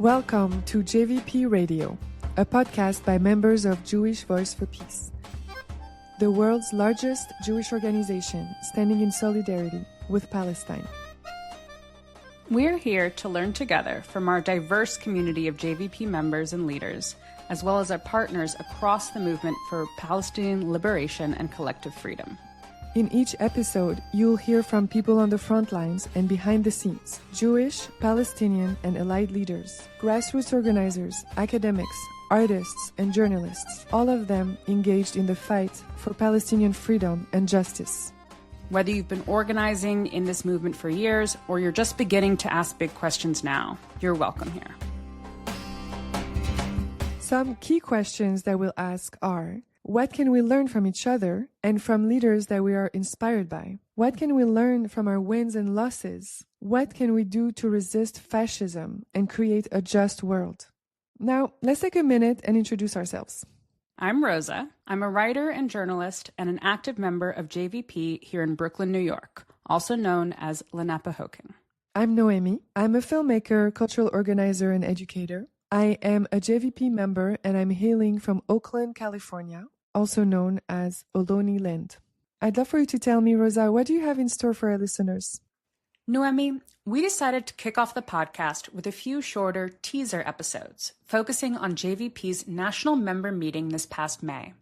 Welcome to JVP Radio, a podcast by members of Jewish Voice for Peace, the world's largest Jewish organization standing in solidarity with Palestine. We're here to learn together from our diverse community of JVP members and leaders, as well as our partners across the movement for Palestinian liberation and collective freedom. In each episode, you'll hear from people on the front lines and behind the scenes, Jewish, Palestinian, and allied leaders, grassroots organizers, academics, artists, and journalists, all of them engaged in the fight for Palestinian freedom and justice. Whether you've been organizing in this movement for years or you're just beginning to ask big questions now, you're welcome here. Some key questions that we'll ask are: what can we learn from each other and from leaders that we are inspired by? What can we learn from our wins and losses? What can we do to resist fascism and create a just world? Now, let's take a minute and introduce ourselves. I'm Rosa. I'm a writer and journalist and an active member of JVP here in Brooklyn, New York, also known as Nakba. I'm Noemi. I'm a filmmaker, cultural organizer, and educator. I am a JVP member and I'm hailing from Oakland, California, also known as Ohlone Land. I'd love for you to tell me, Rosa, what do you have in store for our listeners? Noemi, we decided to kick off the podcast with a few shorter teaser episodes, focusing on JVP's national member meeting this past May.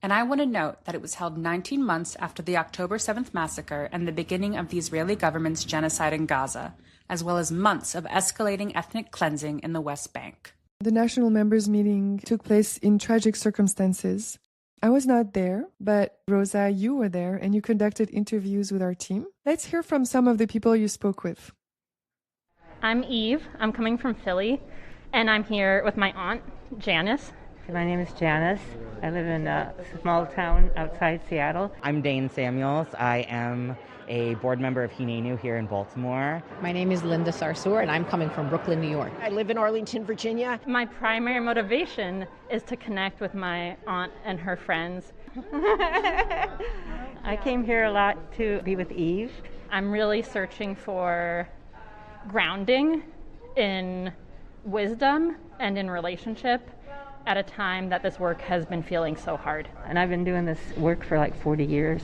And I want to note that it was held 19 months after the October 7th massacre and the beginning of the Israeli government's genocide in Gaza, as well as months of escalating ethnic cleansing in the West Bank. The national members meeting took place in tragic circumstances. I was not there, but Rosa, you were there and you conducted interviews with our team. Let's hear from some of the people you spoke with. I'm Eve. I'm coming from Philly, and I'm here with my aunt, Janice. My name is Janice. I live in a small town outside Seattle. I'm Dane Samuels. I am a board member of Hinenu here in Baltimore. My name is Linda Sarsour, and I'm coming from Brooklyn, New York. I live in Arlington, Virginia. My primary motivation is to connect with my aunt and her friends. I came here a lot to be with Eve. I'm really searching for grounding in wisdom and in relationship at a time that this work has been feeling so hard. And I've been doing this work for like 40 years.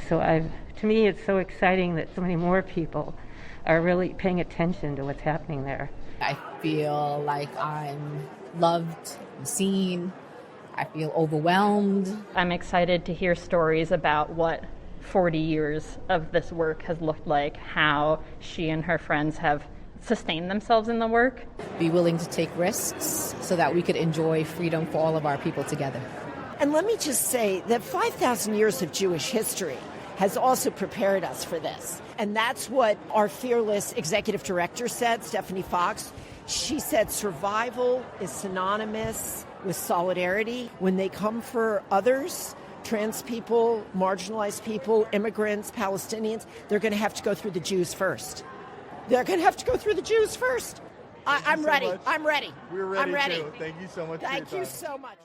So to me, it's so exciting that so many more people are really paying attention to what's happening there. I feel like I'm loved, I'm seen, I feel overwhelmed. I'm excited to hear stories about what 40 years of this work has looked like, how she and her friends have sustain themselves in the work. Be willing to take risks so that we could enjoy freedom for all of our people together. And let me just say that 5,000 years of Jewish history has also prepared us for this. And that's what our fearless executive director said, Stephanie Fox. She said survival is synonymous with solidarity. When they come for others, trans people, marginalized people, immigrants, Palestinians, they're going to have to go through the Jews first. They're going to have to go through the Jews first. I'm ready. I'm ready. We're ready, I'm ready. too. Thank you so much. Thank you so much.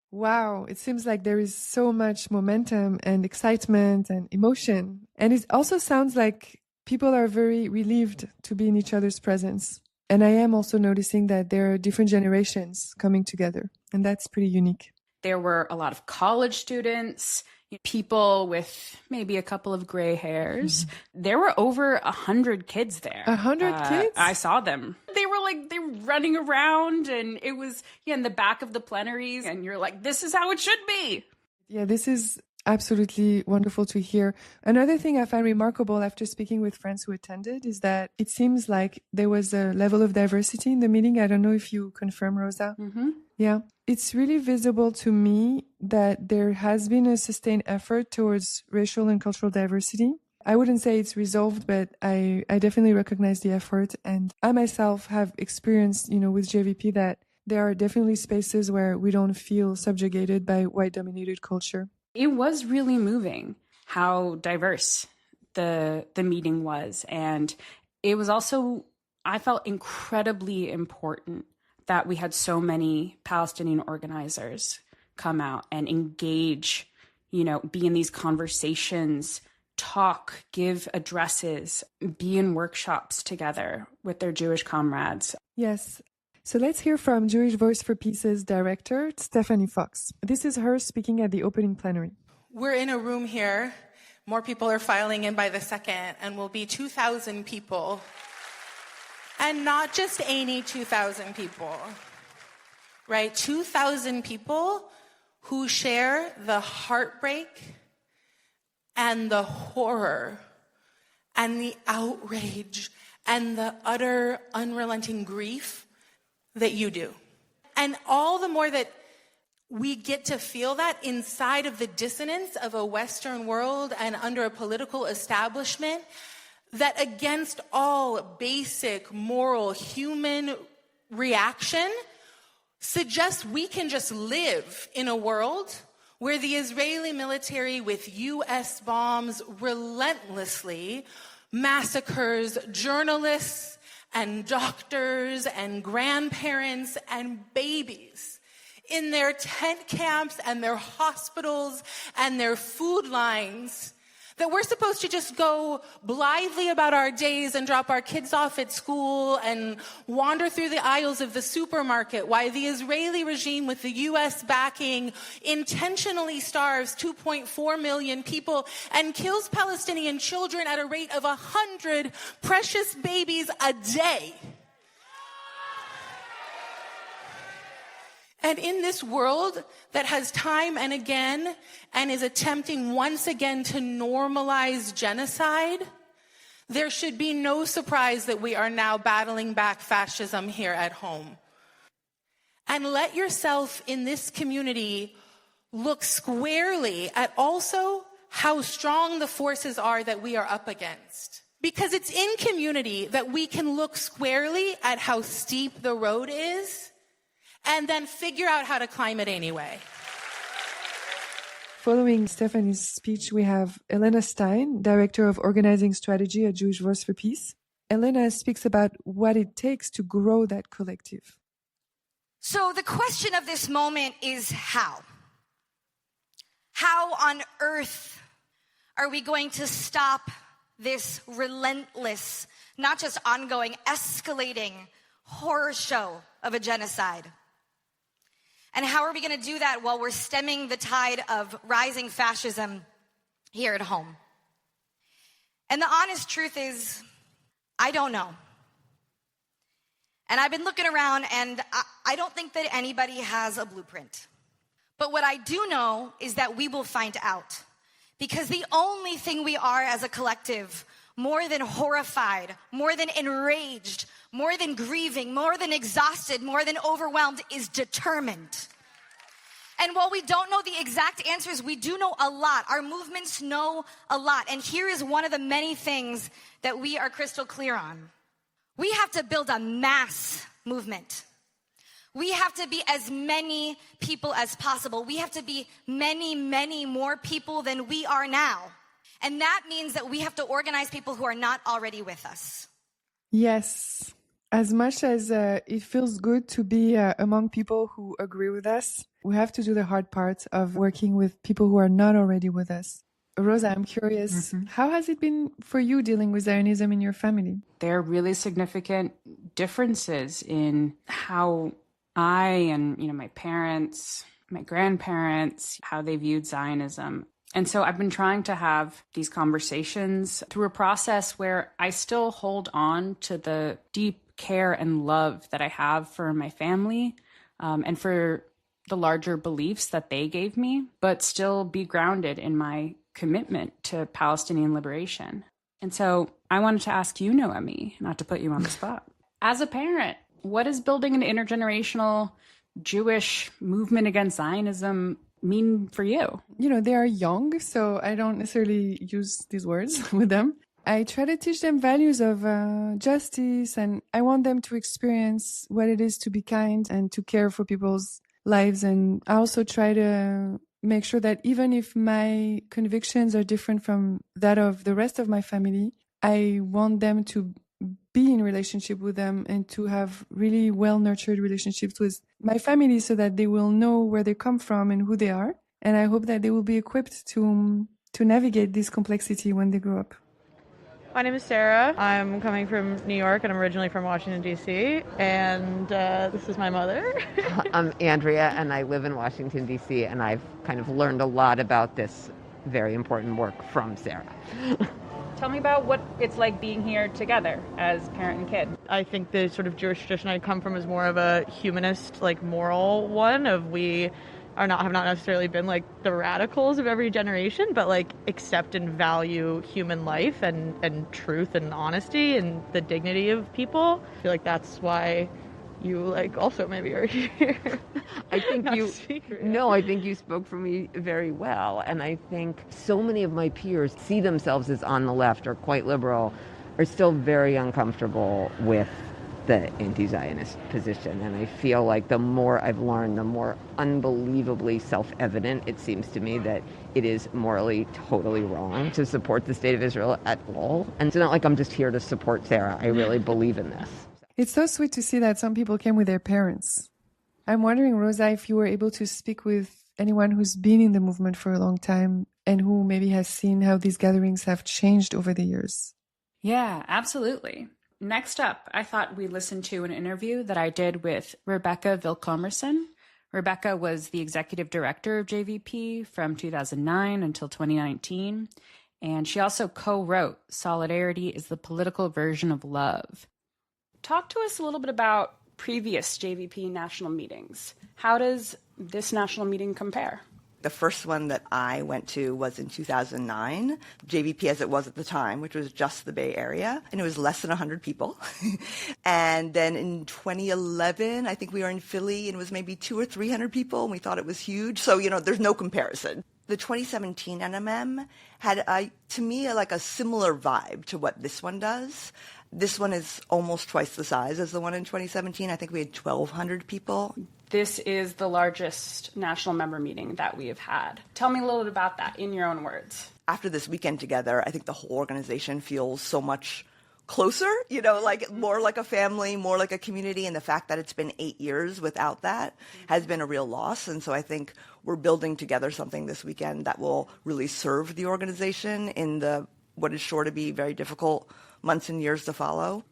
Wow, it seems like there is so much momentum and excitement and emotion. And it also sounds like people are very relieved to be in each other's presence. And I am also noticing that there are different generations coming together. And that's pretty unique. There were a lot of college students, people with maybe a couple of gray hairs. Mm-hmm. There were over 100 kids there. 100 kids? I saw them. They were running around, and it was in the back of the plenaries, and you're like, this is how it should be. Yeah, this is absolutely wonderful to hear. Another thing I find remarkable after speaking with friends who attended is that it seems like there was a level of diversity in the meeting. I don't know if you confirm, Rosa. Mm-hmm. Yeah. It's really visible to me that there has been a sustained effort towards racial and cultural diversity. I wouldn't say it's resolved, but I definitely recognize the effort. And I myself have experienced, with JVP that there are definitely spaces where we don't feel subjugated by white-dominated culture. It was really moving how diverse the meeting was. And it was also, I felt, incredibly important that we had so many Palestinian organizers come out and engage, be in these conversations, talk, give addresses, be in workshops together with their Jewish comrades. Yes. So let's hear from Jewish Voice for Peace's director, Stephanie Fox. This is her speaking at the opening plenary. We're in a room here. More people are filing in by the second, and we'll be 2,000 people. And not just any 2,000 people, right? 2,000 people who share the heartbreak and the horror and the outrage and the utter unrelenting grief that you do. And all the more that we get to feel that inside of the dissonance of a Western world and under a political establishment that against all basic moral human reaction suggests we can just live in a world where the Israeli military with U.S. bombs relentlessly massacres journalists and doctors and grandparents and babies in their tent camps and their hospitals and their food lines, that we're supposed to just go blithely about our days and drop our kids off at school and wander through the aisles of the supermarket while the Israeli regime with the U.S. backing intentionally starves 2.4 million people and kills Palestinian children at a rate of 100 precious babies a day. And in this world that has time and again and is attempting once again to normalize genocide, there should be no surprise that we are now battling back fascism here at home. And let yourself in this community look squarely at also how strong the forces are that we are up against. Because it's in community that we can look squarely at how steep the road is and then figure out how to climb it anyway. Following Stephanie's speech, we have Elena Stein, Director of Organizing Strategy at Jewish Voice for Peace. Elena speaks about what it takes to grow that collective. So the question of this moment is how? How on earth are we going to stop this relentless, not just ongoing, escalating horror show of a genocide? And how are we going to do that while we're stemming the tide of rising fascism here at home? And the honest truth is, I don't know. And I've been looking around, and I don't think that anybody has a blueprint. But what I do know is that we will find out. Because the only thing we are as a collective, more than horrified, more than enraged, more than grieving, more than exhausted, more than overwhelmed, is determined. And while we don't know the exact answers, we do know a lot. Our movements know a lot. And here is one of the many things that we are crystal clear on. We have to build a mass movement. We have to be as many people as possible. We have to be many, many more people than we are now. And that means that we have to organize people who are not already with us. Yes. As much as it feels good to be among people who agree with us, we have to do the hard part of working with people who are not already with us. Rosa, I'm curious, how has it been for you dealing with Zionism in your family? There are really significant differences in how I and my parents, my grandparents, how they viewed Zionism. And so I've been trying to have these conversations through a process where I still hold on to the deep care and love that I have for my family and for the larger beliefs that they gave me, but still be grounded in my commitment to Palestinian liberation. And so I wanted to ask you, Noemi, not to put you on the spot. As a parent, what does building an intergenerational Jewish movement against Zionism mean for you? They are young, so I don't necessarily use these words with them. I try to teach them values of justice, and I want them to experience what it is to be kind and to care for people's lives. And I also try to make sure that even if my convictions are different from that of the rest of my family, I want them to be in relationship with them and to have really well-nurtured relationships with my family so that they will know where they come from and who they are. And I hope that they will be equipped to navigate this complexity when they grow up. My name is Sarah. I'm coming from New York, and I'm originally from Washington, D.C., and this is my mother. I'm Andrea, and I live in Washington, D.C., and I've kind of learned a lot about this very important work from Sarah. Tell me about what it's like being here together as parent and kid. I think the sort of Jewish tradition I come from is more of a humanist, like moral one of we have not necessarily been like the radicals of every generation, but like accept and value human life and truth and honesty and the dignity of people. I feel like that's why you like also maybe are here. I think I think you spoke for me very well. And I think so many of my peers see themselves as on the left or quite liberal, are still very uncomfortable with the anti-Zionist position. And I feel like the more I've learned, the more unbelievably self-evident it seems to me that it is morally totally wrong to support the state of Israel at all. And it's not like I'm just here to support Sarah. I really believe in this. It's so sweet to see that some people came with their parents. I'm wondering, Rosa, if you were able to speak with anyone who's been in the movement for a long time and who maybe has seen how these gatherings have changed over the years. Yeah, absolutely. Next up, I thought we'd listen to an interview that I did with Rebecca Vilkomerson. Rebecca was the executive director of JVP from 2009 until 2019, and she also co-wrote Solidarity is the Political Version of Love. Talk to us a little bit about previous JVP national meetings. How does this national meeting compare? The first one that I went to was in 2009, JVP as it was at the time, which was just the Bay Area, and it was less than 100 people. And then in 2011, I think we were in Philly, and it was maybe 200 or 300 people, and we thought it was huge. So, there's no comparison. The 2017 NMM had, to me, like a similar vibe to what this one does. This one is almost twice the size as the one in 2017. I think we had 1,200 people. This is the largest national member meeting that we have had. Tell me a little bit about that in your own words. After this weekend together, I think the whole organization feels so much closer, like more like a family, more like a community. And the fact that it's been 8 years without that has been a real loss. And so I think we're building together something this weekend that will really serve the organization in what is sure to be very difficult months and years to follow.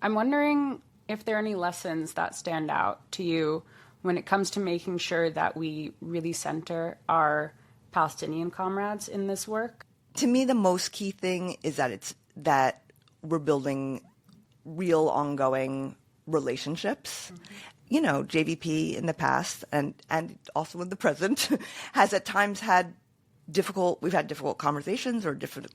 I'm wondering if there are any lessons that stand out to you when it comes to making sure that we really center our Palestinian comrades in this work. To me, the most key thing is that we're building real ongoing relationships. Mm-hmm. JVP in the past and also in the present has at times had we've had difficult conversations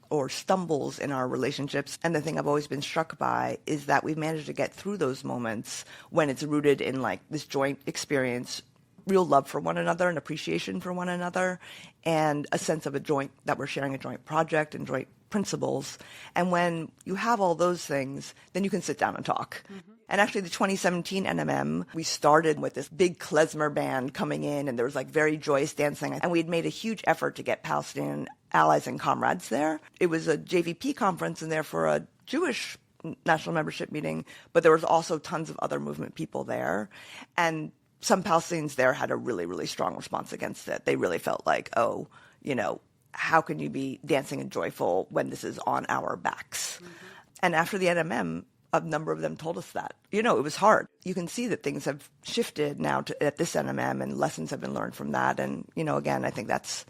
or stumbles in our relationships. And the thing I've always been struck by is that we've managed to get through those moments when it's rooted in like this joint experience, real love for one another and appreciation for one another, and a sense of that we're sharing a joint project and joint principles. And when you have all those things, then you can sit down and talk. Mm-hmm. And actually the 2017 NMM, we started with this big klezmer band coming in, and there was like very joyous dancing. And we had made a huge effort to get Palestinian allies and comrades there. It was a JVP conference and therefore a Jewish national membership meeting, but there was also tons of other movement people there. And some Palestinians there had a really, really strong response against it. They really felt like, how can you be dancing and joyful when this is on our backs? Mm-hmm. And after the NMM, a number of them told us that. It was hard. You can see that things have shifted now at this NMM, and lessons have been learned from that. And, again, I think that's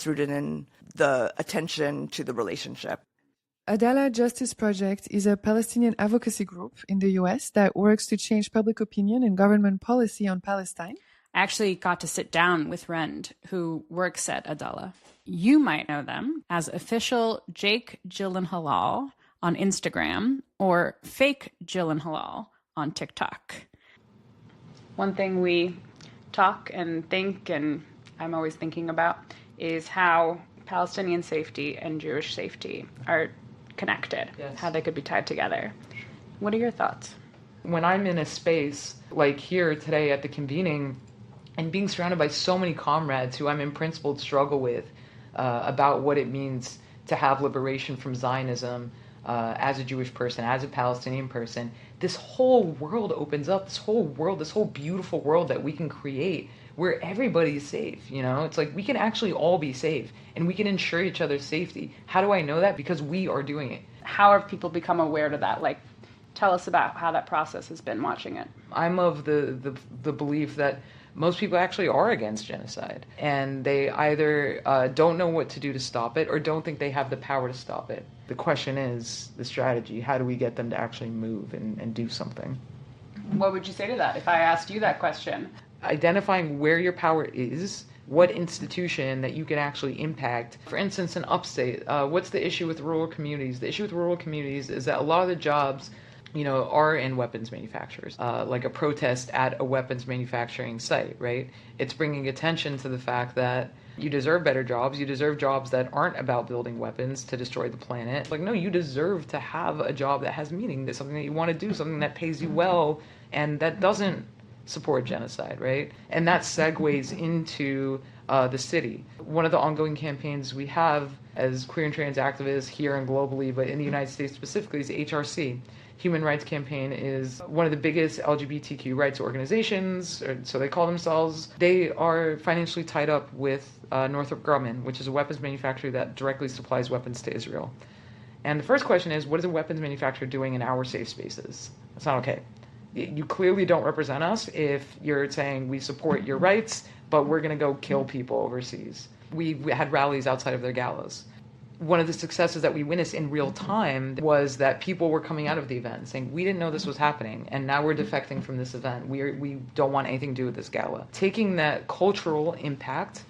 rooted in the attention to the relationship. Adala Justice Project is a Palestinian advocacy group in the U.S. that works to change public opinion and government policy on Palestine. I actually got to sit down with Rend, who works at Adala. You might know them as official Jake Gyllenhaal on Instagram or fake Gyllenhaal on TikTok. One thing we talk and think, and I'm always thinking about, is how Palestinian safety and Jewish safety are connected, yes. How they could be tied together. What are your thoughts? When I'm in a space like here today at the convening and being surrounded by so many comrades who I'm in principle struggle with about what it means to have liberation from Zionism, as a Jewish person, as a Palestinian person, this whole world opens up, this whole beautiful world that we can create where everybody's safe, you know? It's like we can actually all be safe and we can ensure each other's safety. How do I know that? Because we are doing it. How have people become aware to that? Like, tell us about how that process has been watching it. I'm of the belief that most people actually are against genocide, and they either don't know what to do to stop it or don't think they have the power to stop it. The question is the strategy. How do we get them to actually move and do something? What would you say to that if I asked you that question? Identifying where your power is, what institution that you can actually impact. For instance, in upstate, what's the issue with rural communities? The issue with rural communities is that a lot of the jobs are in weapons manufacturers, like a protest at a weapons manufacturing site, right? It's bringing attention to the fact that you deserve better jobs. You deserve jobs that aren't about building weapons to destroy the planet. Like, no, you deserve to have a job that has meaning, that's something that you want to do, something that pays you well, and that doesn't support genocide, right? And that segues into the city. One of the ongoing campaigns we have as queer and trans activists here and globally, but in the United States specifically, is HRC. Human Rights Campaign is one of the biggest LGBTQ rights organizations, or so they call themselves. They are financially tied up with Northrop Grumman, which is a weapons manufacturer that directly supplies weapons to Israel. And the first question is, what is a weapons manufacturer doing in our safe spaces? That's not okay. You clearly don't represent us if you're saying we support your rights, but we're going to go kill people overseas. We had rallies outside of their galas. One of the successes that we witnessed in real time was that people were coming out of the event saying, we didn't know this was happening, and now we're defecting from this event. We don't want anything to do with this gala. Taking that cultural impact,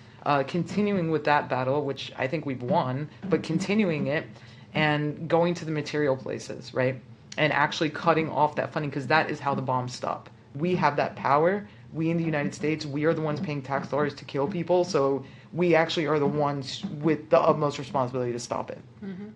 continuing with that battle, which I think we've won, but continuing it and going to the material places, right? And actually cutting off that funding, because that is how the bombs stop. We have that power. We in the United States, we are the ones paying tax dollars to kill people, so we actually are the ones with the utmost responsibility to stop it. Mm-hmm.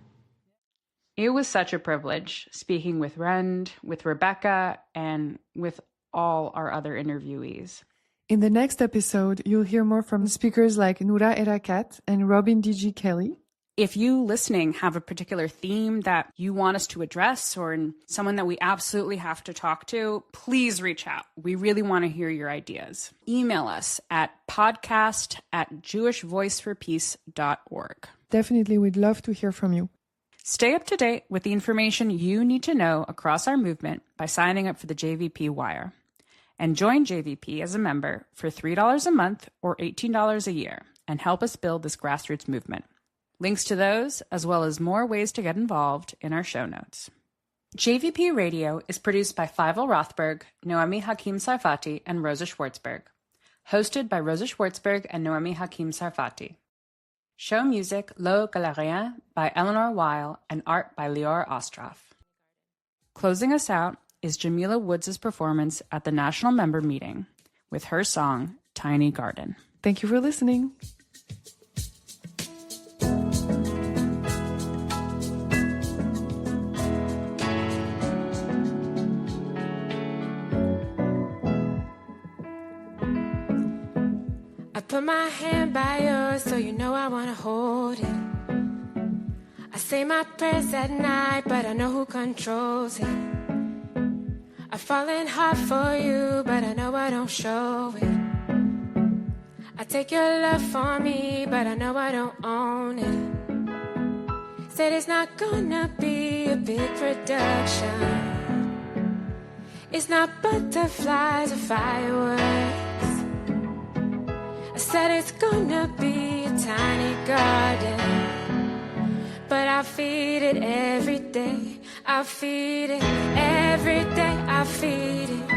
It was such a privilege speaking with Rend, with Rebecca, and with all our other interviewees. In the next episode, you'll hear more from speakers like Noura Erakat and Robin D.G. Kelly. If you listening have a particular theme that you want us to address or someone that we absolutely have to talk to, please reach out. We really want to hear your ideas. Email us at podcast@jewishvoiceforpeace.org. Definitely, we'd love to hear from you. Stay up to date with the information you need to know across our movement by signing up for the JVP Wire. And join JVP as a member for $3 a month or $18 a year and help us build this grassroots movement. Links to those, as well as more ways to get involved, in our show notes. JVP Radio is produced by Feivel Rothberg, Noemi Hakim Sarfati, and Rosa Schwartzberg. Hosted by Rosa Schwartzberg and Noemi Hakim Sarfati. Show music Lo Galerien by Eleanor Weil and art by Lior Ostroff. Closing us out is Jamila Woods' performance at the National Member Meeting with her song, Tiny Garden. Thank you for listening. Put my hand by yours so you know I wanna hold it. I say my prayers at night, but I know who controls it. I've fallen hard for you, but I know I don't show it. I take your love for me, but I know I don't own it. Said it's not gonna be a big production. It's not butterflies or fireworks. I said it's gonna be a tiny garden, but I'll feed it every day. I'll feed it every day. I'll feed it